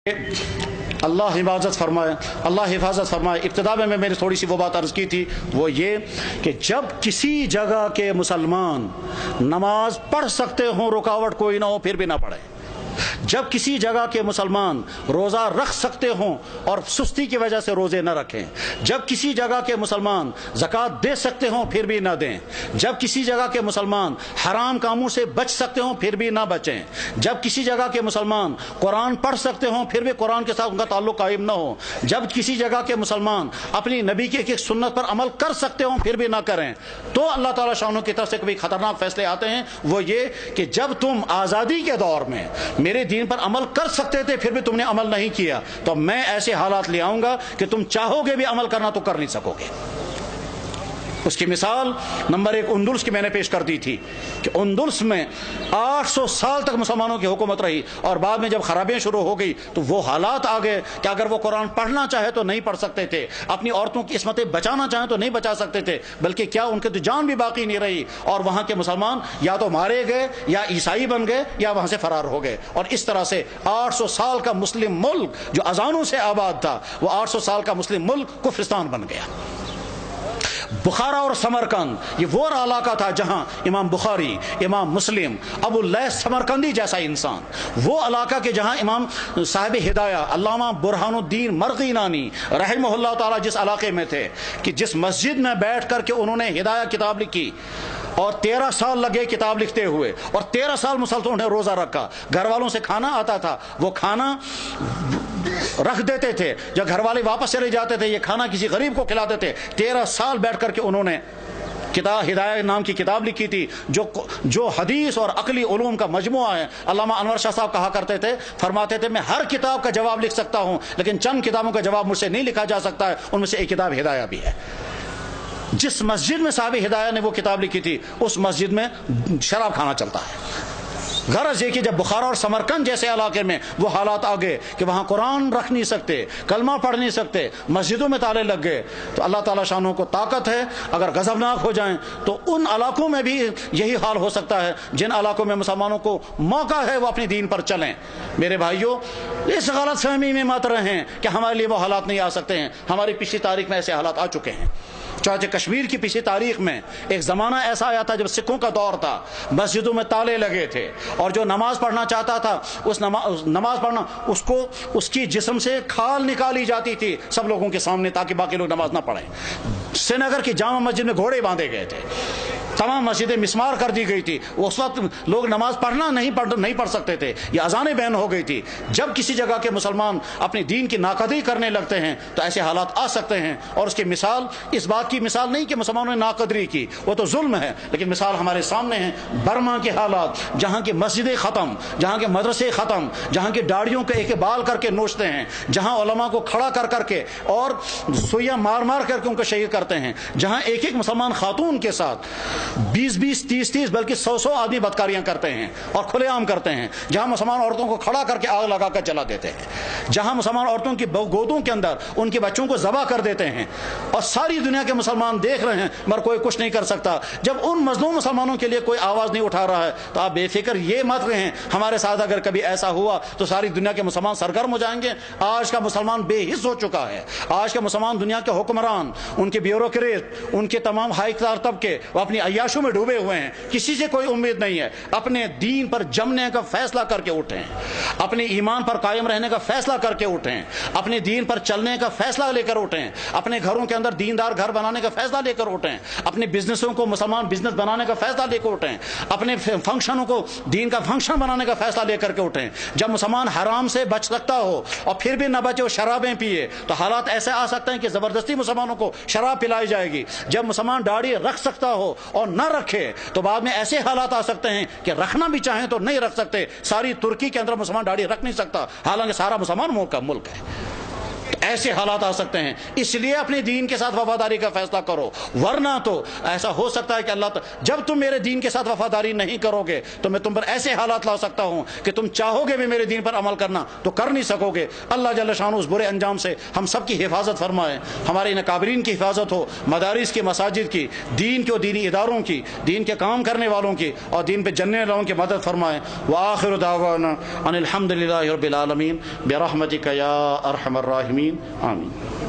اللہ حفاظت فرمائے۔ ابتدا میں نے تھوڑی سی وہ بات عرض کی تھی، وہ یہ کہ جب کسی جگہ کے مسلمان نماز پڑھ سکتے ہوں، رکاوٹ کوئی نہ ہو، پھر بھی نہ پڑھیں۔ جب کسی جگہ کے مسلمان روزہ رکھ سکتے ہوں اور سستی کی وجہ سے روزے نہ رکھیں، جب کسی جگہ کے مسلمان زکوٰۃ دے سکتے ہوں پھر بھی نہ دیں، جب کسی جگہ کے مسلمان حرام کاموں سے بچ سکتے ہوں پھر بھی نہ بچیں، جب کسی جگہ کے مسلمان قرآن پڑھ سکتے ہوں پھر بھی قرآن کے ساتھ ان کا تعلق قائم نہ ہو، جب کسی جگہ کے مسلمان اپنی نبی کی ایک سنت پر عمل کر سکتے ہوں پھر بھی نہ کریں، تو اللہ تعالیٰ شانوں کی طرف سے کبھی خطرناک فیصلے آتے ہیں۔ وہ یہ کہ جب تم آزادی کے دور میں میرے دین پر عمل کر سکتے تھے پھر بھی تم نے عمل نہیں کیا، تو میں ایسے حالات لے آؤں گا کہ تم چاہو گے بھی عمل کرنا تو کر نہیں سکو گے۔ اس کی مثال نمبر 1 اندلس کی میں نے پیش کر دی تھی کہ اندلس میں 800 سال تک مسلمانوں کی حکومت رہی، اور بعد میں جب خرابیاں شروع ہو گئی تو وہ حالات آ گئے کہ اگر وہ قرآن پڑھنا چاہے تو نہیں پڑھ سکتے تھے، اپنی عورتوں کی عصمتیں بچانا چاہیں تو نہیں بچا سکتے تھے، بلکہ کیا ان کی تو جان بھی باقی نہیں رہی، اور وہاں کے مسلمان یا تو مارے گئے یا عیسائی بن گئے یا وہاں سے فرار ہو گئے، اور اس طرح سے 800 سال کا مسلم ملک جو اذانوں سے آباد تھا وہ 800 سال کا مسلم ملک کفرستان بن گیا۔ بخارا اور سمرقند یہ وہ علاقہ تھا جہاں امام بخاری، امام مسلم، ابو اللیث سمرقندی جیسا انسان، وہ علاقہ کے جہاں امام صاحب ہدایہ علامہ برہان الدین مرغینانی رحمہ اللہ تعالی جس علاقے میں تھے کہ جس مسجد میں بیٹھ کر کے انہوں نے ہدایہ کتاب لکھی، اور 13 سال لگے کتاب لکھتے ہوئے، اور 13 سال مسلسل انہیں روزہ رکھا، گھر والوں سے کھانا آتا تھا، وہ کھانا رکھ دیتے تھے، جب گھر والے واپس چلے جاتے تھے یہ کھانا کسی غریب کو کھلاتے تھے۔ 13 سال بیٹھ کر کے انہوں نے کتاب ہدایہ نام کی کتاب لکھی تھی، جو حدیث اور عقلی علوم کا مجموعہ ہے۔ علامہ انور شاہ صاحب کہا کرتے تھے، فرماتے تھے میں ہر کتاب کا جواب لکھ سکتا ہوں لیکن چند کتابوں کا جواب مجھ سے نہیں لکھا جا سکتا ہے، ان میں سے ایک کتاب ہدایہ بھی ہے۔ جس مسجد میں صاحب ہدایہ نے وہ کتاب لکھی تھی اس مسجد میں شراب کھانا چلتا ہے۔ غرض یہ کہ جب بخارا اور سمرقند جیسے علاقے میں وہ حالات آ گئے کہ وہاں قرآن رکھ نہیں سکتے، کلمہ پڑھ نہیں سکتے، مسجدوں میں تالے لگ گئے، تو اللہ تعالیٰ شانوں کو طاقت ہے، اگر غضبناک ہو جائیں تو ان علاقوں میں بھی یہی حال ہو سکتا ہے جن علاقوں میں مسلمانوں کو موقع ہے وہ اپنی دین پر چلیں۔ میرے بھائیوں، اس غلط فہمی میں مت رہیں کہ ہمارے لیے وہ حالات نہیں آ سکتے ہیں، ہماری پچھلی تاریخ میں ایسے حالات آ چکے ہیں۔ چنانچہ کشمیر کی پچھلی تاریخ میں ایک زمانہ ایسا آیا تھا جب سکھوں کا دور تھا، مسجدوں میں تالے لگے تھے، اور جو نماز پڑھنا چاہتا تھا اس نماز پڑھنا اس کی جسم سے کھال نکالی جاتی تھی سب لوگوں کے سامنے تاکہ باقی لوگ نماز نہ پڑھیں۔ سری نگر کی جامع مسجد میں گھوڑے باندھے گئے تھے، تمام مسجدیں مسمار کر دی گئی تھی، اس وقت لوگ نماز پڑھنا نہیں پڑھ سکتے تھے، یہ اذانیں بین ہو گئی تھی۔ جب کسی جگہ کے مسلمان اپنی دین کی ناقدری کرنے لگتے ہیں تو ایسے حالات آ سکتے ہیں، اور اس کی مثال اس بات کی مثال نہیں کہ مسلمانوں نے ناقدری کی، وہ تو ظلم ہے، لیکن مثال ہمارے سامنے ہے برما کے حالات، جہاں کی مسجدیں ختم، جہاں کے مدرسے ختم، جہاں کی داڑھیوں کے ایک بال کر کے نوچتے ہیں، جہاں علماء کو کھڑا کر کر کے اور سوئیاں مار مار کر کے ان کو شہید کرتے ہیں، جہاں ایک ایک مسلمان خاتون کے ساتھ 20 30 بلکہ 100 آدمی بدکاریاں کرتے ہیں اور کھلے عام کرتے ہیں، جہاں مسلمان عورتوں کو کھڑا کر کے آگ لگا کر جلا دیتے ہیں، جہاں مسلمان عورتوں کی گودوں کے اندر ان کے بچوں کو ذبح کر دیتے ہیں، اور ساری دنیا کے مسلمان دیکھ رہے ہیں مگر کوئی کچھ نہیں کر سکتا۔ جب ان مظلوم مسلمانوں کے لیے کوئی آواز نہیں اٹھا رہا ہے تو آپ بے فکر یہ مت رہیں ہمارے ساتھ اگر کبھی ایسا ہوا تو ساری دنیا کے مسلمان سرگرم ہو جائیں گے۔ آج کا مسلمان بے حس ہو چکا ہے، آج کا مسلمان دنیا کے حکمران، ان کے بیوروکریٹ، ان کے تمام ہائی کلاس طبقے وہ اپنی عیاشوں میں ڈوبے ہوئے ہیں، کسی سے کوئی امید نہیں ہے۔ اپنے دین پر جمنے کا فیصلہ کر کے اٹھیں، اپنے ایمان پر قائم رہنے کا فیصلہ کر کے اٹھیں، اپنے دین پر چلنے کا فیصلہ لے کر اٹھیں، اپنے گھروں کے اندر دیندار گھر بنانے کا فیصلہ لے کر اٹھیں، اپنے بزنسوں کو مسلمان بزنس بنانے کا فیصلہ لے کر اٹھیں، اپنے فنکشنوں کو دین کا فنکشن بنانے کا فیصلہ لے کر کے اٹھیں۔ جب مسلمان حرام سے بچ سکتا ہو اور پھر بھی نہ بچے وہ شرابیں پیے تو حالات ایسے آ سکتے ہیں کہ زبردستی مسلمانوں کو شراب پلائی جائے گی۔ جب مسلمان داڑھی رکھ سکتا ہو اور نہ رکھے تو بعد میں ایسے حالات آ سکتے ہیں کہ رکھنا بھی چاہیں تو نہیں رکھ سکتے۔ ساری ترکی کے اندر مسلمان داڑھی رکھ نہیں سکتا حالانکہ سارا مسلمان ملک ہے۔ ایسے حالات آ سکتے ہیں، اس لیے اپنے دین کے ساتھ وفاداری کا فیصلہ کرو، ورنہ تو ایسا ہو سکتا ہے کہ اللہ جب تم میرے دین کے ساتھ وفاداری نہیں کرو گے تو میں تم پر ایسے حالات لا سکتا ہوں کہ تم چاہو گے بھی میرے دین پر عمل کرنا تو کر نہیں سکو گے۔ اللہ جل شانہ اس برے انجام سے ہم سب کی حفاظت فرمائے، ہمارے اکابرین کی حفاظت ہو، مدارس کی، مساجد کی، دین کے و دینی اداروں کی، دین کے کام کرنے والوں کی اور دین پہ جننے والوں کی مدد فرمائے۔ وآخر دعوانا ان الحمد للہ رب العالمین برحمتک یا ارحم الراحمین، آمین۔